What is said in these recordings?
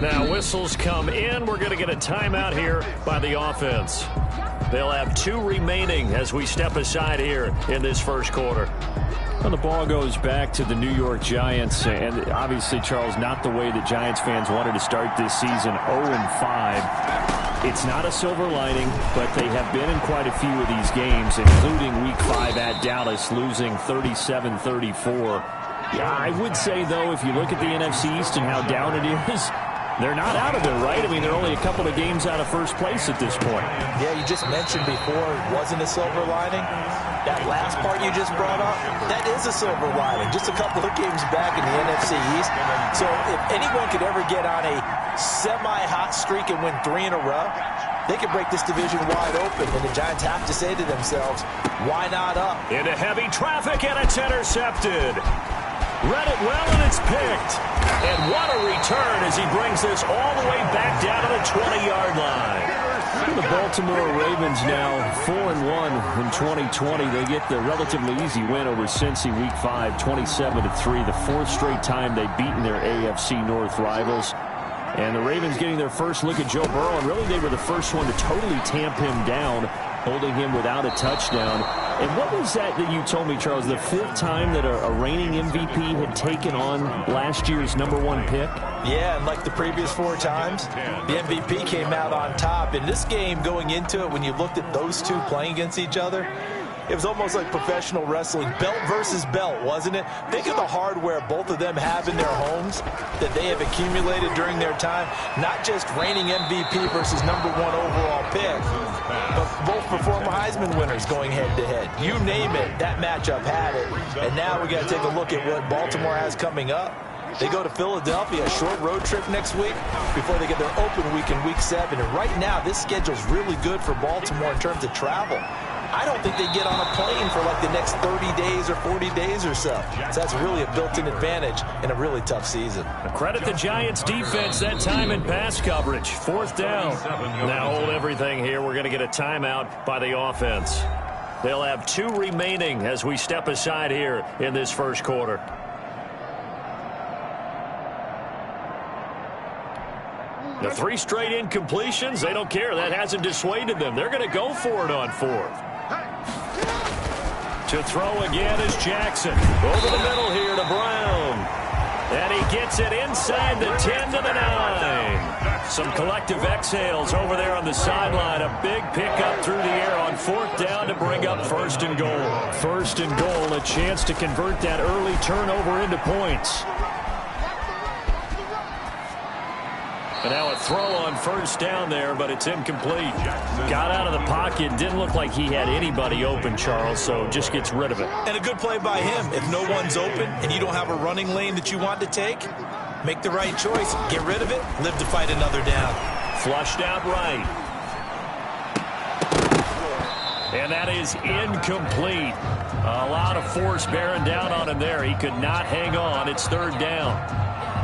Now whistles come in. We're going to get a timeout here by the offense. They'll have 2 remaining as we step aside here in this first quarter. Well, the ball goes back to the New York Giants, and obviously, Charles, not the way that Giants fans wanted to start this season, 0-5. It's not a silver lining, but they have been in quite a few of these games, including Week 5 at Dallas, losing 37-34. Yeah, I would say, though, if you look at the NFC East and how down it is, they're not out of it, right? I mean, they're only a couple of games out of first place at this point. Yeah, you just mentioned before it wasn't a silver lining. That last part you just brought up, that is a silver lining. Just a couple of games back in the NFC East. So if anyone could ever get on a semi-hot streak and win 3 in a row, they could break this division wide open. And the Giants have to say to themselves, why not up? Into heavy traffic, and it's intercepted. Read it well, and it's picked. And what a return as he brings this all the way back down to the 20-yard line. The Baltimore Ravens now 4-1 in 2020. They get the relatively easy win over Cincy Week 5, 27-3. The 4th straight time they've beaten their AFC North rivals. And the Ravens getting their first look at Joe Burrow, and really they were the first one to totally tamp him down, holding him without a touchdown. And what was that you told me, Charles, the 5th time that a reigning MVP had taken on last year's #1 pick? Yeah, and like the previous 4 times, the MVP came out on top. In this game, going into it, when you looked at those two playing against each other, it was almost like professional wrestling, belt versus belt, wasn't it? Think of the hardware both of them have in their homes that they have accumulated during their time. Not just reigning MVP versus #1 overall pick, but both for former Heisman winners going head-to-head. You name it, that matchup had it. And now we got to take a look at what Baltimore has coming up. They go to Philadelphia, a short road trip next week before they get their open week in Week 7. And right now, this schedule's really good for Baltimore in terms of travel. I don't think they get on a plane for like the next 30 days or 40 days or so. So that's really a built-in advantage in a really tough season. Credit the Giants defense that time in pass coverage. 4th down. Now hold everything here. We're going to get a timeout by the offense. They'll have 2 remaining as we step aside here in this first quarter. The 3 straight incompletions, they don't care. That hasn't dissuaded them. They're going to go for it on 4th. To throw again is Jackson. Over the middle here to Brown. And he gets it inside the 10 to the 9. Some collective exhales over there on the sideline. A big pickup through the air on 4th down to bring up 1st and goal. 1st and goal, a chance to convert that early turnover into points. And now a throw on 1st down there, but it's incomplete. Got out of the pocket. Didn't look like he had anybody open, Charles, so just gets rid of it. And a good play by him. If no one's open and you don't have a running lane that you want to take, make the right choice. Get rid of it. Live to fight another down. Flushed out right. And that is incomplete. A lot of force bearing down on him there. He could not hang on. It's 3rd down.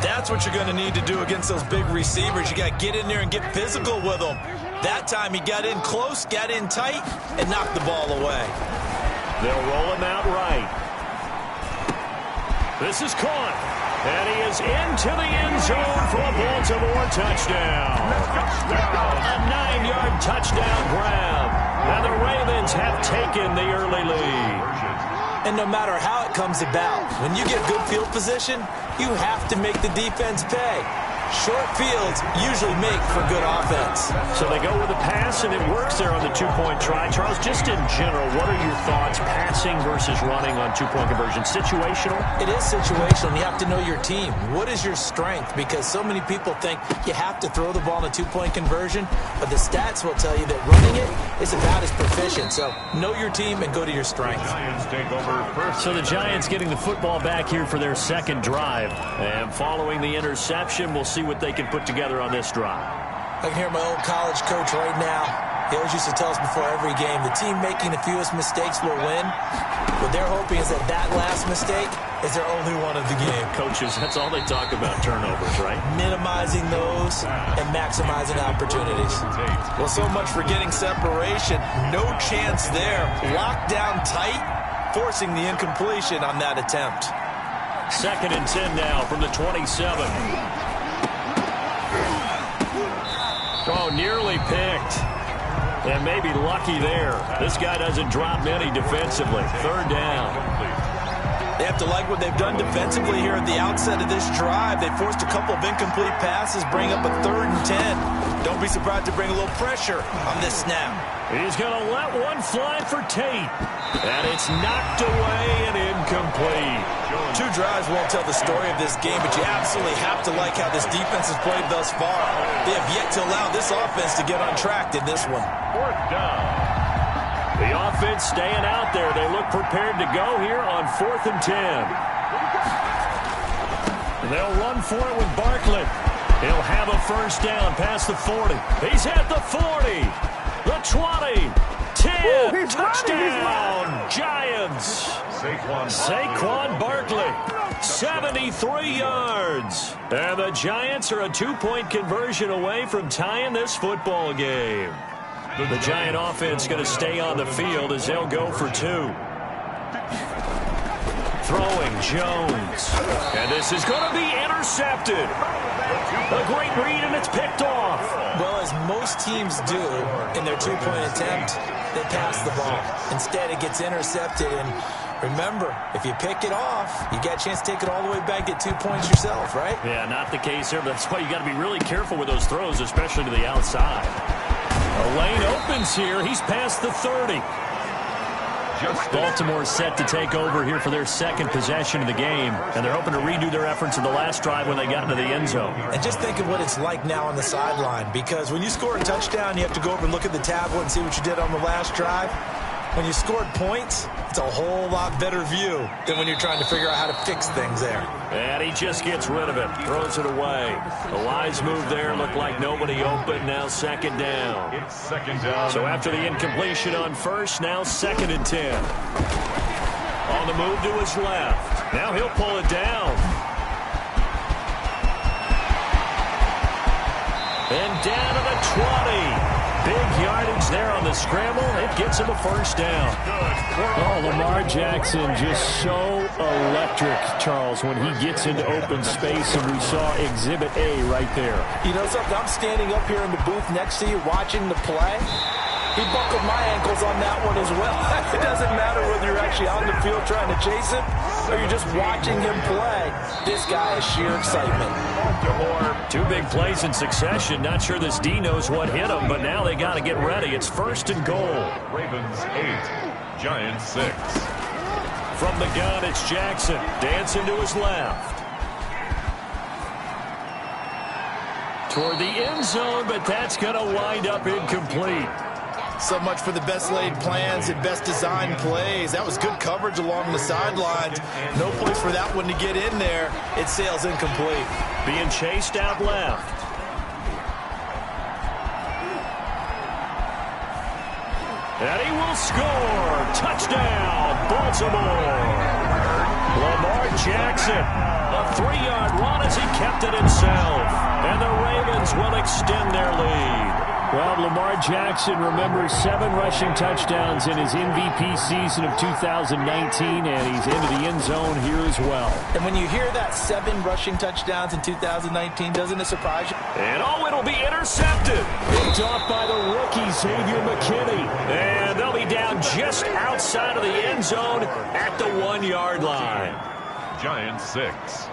That's what you're going to need to do against those big receivers. You got to get in there and get physical with them. That time he got in close, got in tight, and knocked the ball away. They'll roll him out right. This is caught. And he is into the end zone for a Baltimore touchdown. A 9-yard touchdown grab. And the Ravens have taken the early lead. And no matter how it comes about, when you get good field position, you have to make the defense pay. Short fields usually make for good offense. So they go with a pass, and it works there on the 2-point try. Charles, just in general, what are your thoughts, passing versus running on 2-point conversion? Situational? It is situational. You have to know your team. What is your strength? Because so many people think you have to throw the ball in a 2-point conversion, but the stats will tell you that running it is about as proficient. So know your team and go to your strength. So the Giants getting the football back here for their 2nd drive. And following the interception, we'll see what they can put together on this drive. I can hear my old college coach right now. He always used to tell us before every game, the team making the fewest mistakes will win. What they're hoping is that that last mistake is their only one of the game. Coaches, that's all they talk about, turnovers, right? Minimizing those and maximizing opportunities. Well, so much for getting separation. No chance there. Locked down tight, forcing the incompletion on that attempt. 2nd and 10 now from the 27. Oh, nearly picked. And maybe lucky there. This guy doesn't drop many defensively. Third down. They have to like what they've done defensively here at the outset of this drive. They forced a couple of incomplete passes, bring up a 3rd and 10. Don't be surprised to bring a little pressure on this snap. He's going to let one fly for Tate. And it's knocked away and incomplete. 2 drives won't tell the story of this game, but you absolutely have to like how this defense has played thus far. They have yet to allow this offense to get on track in this one. 4th down. The offense staying out there. They look prepared to go here on 4th and 10. They'll run for it with Barkley. He'll have a first down past the 40. He's at the 40. The 20. 10. Touchdown. Giants. Saquon Barkley. 73 yards. And the Giants are a 2-point conversion away from tying this football game. The Giant offense going to stay on the field as they'll go for 2. Throwing Jones. And this is going to be intercepted. A great read, and it's picked off. Well, as most teams do in their 2-point attempt, they pass the ball. Instead, it gets intercepted. And remember, if you pick it off, you got a chance to take it all the way back, get 2 points yourself, right? Yeah, not the case here, but that's why you got to be really careful with those throws, especially to the outside. A lane opens here. He's past the 30. Baltimore's set to take over here for their second possession of the game, and they're hoping to redo their efforts in the last drive when they got into the end zone. And just think of what it's like now on the sideline, because when you score a touchdown, you have to go over and look at the tablet and see what you did on the last drive. When you scored points, it's a whole lot better view than when you're trying to figure out how to fix things there. And he just gets rid of it, throws it away. A wise move there, looked like nobody open, now 2nd down. It's 2nd down. So after the incompletion on 1st, now 2nd and 10. On the move to his left. Now he'll pull it down. And down to the 20. Big yardage there on the scramble. It gets him a first down. Oh, Lamar Jackson just so electric, Charles, when he gets into open space, and we saw Exhibit A right there. You know something? I'm standing up here in the booth next to you watching the play. He buckled my ankles on that one as well. It doesn't matter whether you're actually on the field trying to chase it or you're just watching him play. This guy is sheer excitement. 2 big plays in succession. Not sure this D knows what hit him, but now they got to get ready. It's 1st and goal. Ravens 8, Giants 6. From the gun, it's Jackson. Dancing to his left. Toward the end zone, but that's going to wind up incomplete. So much for the best laid plans and best designed plays. That was good coverage along the sidelines. No place for that one to get in there. It sails incomplete. Being chased out left. And he will score. Touchdown, Baltimore. Lamar Jackson. A 3-yard run as he kept it himself. And the Ravens will extend their lead. Well, Lamar Jackson, remember, 7 rushing touchdowns in his MVP season of 2019, and he's into the end zone here as well. And when you hear that 7 rushing touchdowns in 2019, doesn't it surprise you? And it'll be intercepted. Picked off by the rookie, Xavier McKinney. And they'll be down just outside of the end zone at the 1-yard line. Giants 6.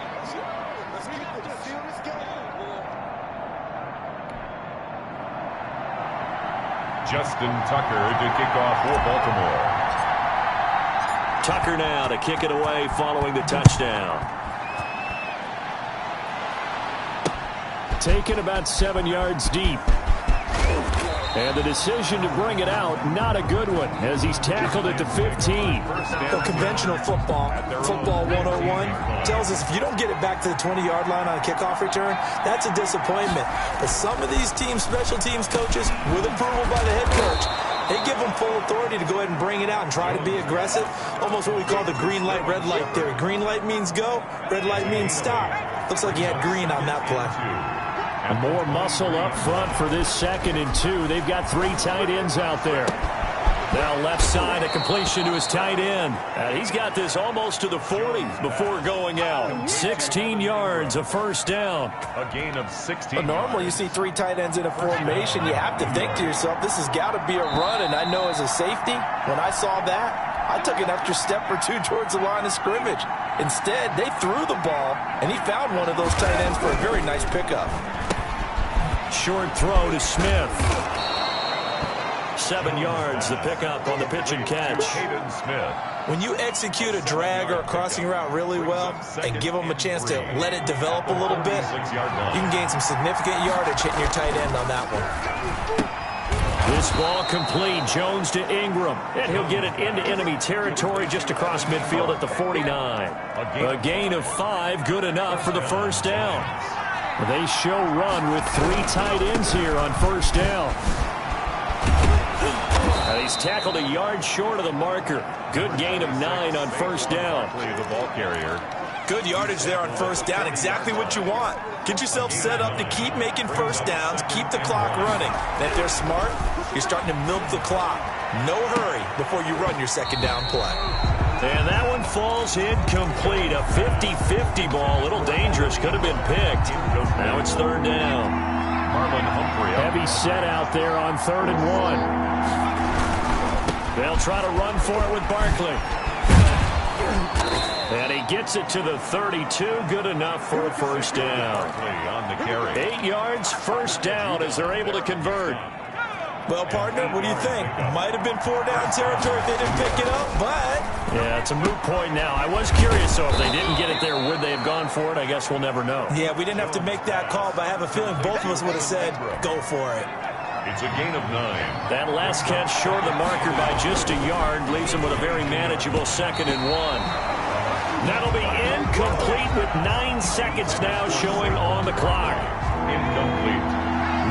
Justin Tucker to kick off for Baltimore. Tucker now to kick it away following the touchdown. Taken about 7 yards deep. And the decision to bring it out, not a good one, as he's tackled at the 15. The conventional football 101, tells us if you don't get it back to the 20-yard line on a kickoff return, that's a disappointment. But some of these teams, special teams coaches, with approval by the head coach, they give them full authority to go ahead and bring it out and try to be aggressive. Almost what we call the green light, red light theory. Green light means go, red light means stop. Looks like he had green on that play. And more muscle up front for this 2nd and 2. They've got 3 tight ends out there. Now left side, a completion to his tight end. He's got this almost to the 40 before going out. 16 yards, a first down. A gain of 16. Well, normally you see 3 tight ends in a formation. You have to think to yourself, this has got to be a run. And I know as a safety, when I saw that, I took an extra step or 2 towards the line of scrimmage. Instead, they threw the ball, and he found one of those tight ends for a very nice pickup. Short throw to Smith. 7 yards, the pickup on the pitch and catch. Smith. When you execute a drag or a crossing route really well and give them a chance to let it develop a little bit, you can gain some significant yardage hitting your tight end on that one. This ball complete. Jones to Ingram. And he'll get it into enemy territory just across midfield at the 49. A gain of 5, good enough for the first down. They show run with 3 tight ends here on first down. He's tackled a yard short of the marker. Good gain of 9 on first down. The ball carrier. Good yardage there on first down. Exactly what you want. Get yourself set up to keep making first downs, keep the clock running. And if they're smart, you're starting to milk the clock. No hurry before you run your second down play. And that one falls incomplete. A 50-50 ball. A little dangerous. Could have been picked. Now it's third down. Marlon Humphrey. Heavy set out there on 3rd and 1. They'll try to run for it with Barkley. And he gets it to the 32. Good enough for a first down. On the carry. 8 yards, first down as they're able to convert. Well, partner, what do you think? Might have been 4-down territory if they didn't pick it up, but... Yeah, it's a moot point now. I was curious, though, if they didn't get it there, would they have gone for it? I guess we'll never know. Yeah, we didn't have to make that call, but I have a feeling both of us would have said, go for it. It's a gain of 9. That last catch short of the marker by just a yard leaves him with a very manageable 2nd and 1. That'll be incomplete with 9 seconds now showing on the clock. Incomplete.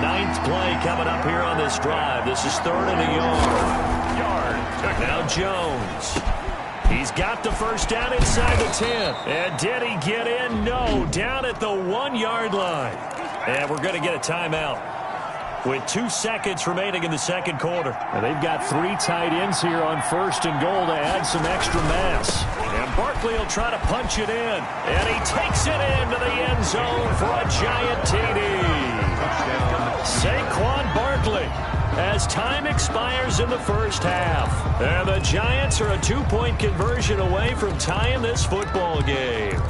9th play coming up here on this drive. This is 3rd and a yard. Now Jones. He's got the first down inside the 10. And did he get in? No. Down at the 1-yard line. And we're going to get a timeout with 2 seconds remaining in the second quarter. And they've got 3 tight ends here on 1st and goal to add some extra mass. And Barkley will try to punch it in. And he takes it into the end zone for a giant TD. Saquon Barkley as time expires in the first half. And the Giants are a 2-point conversion away from tying this football game.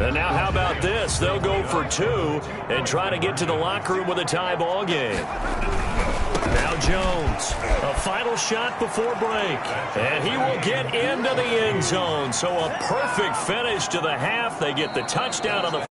And now how about this? They'll go for 2 and try to get to the locker room with a tie ball game. Now Jones, a final shot before break. And he will get into the end zone. So a perfect finish to the half. They get the touchdown on the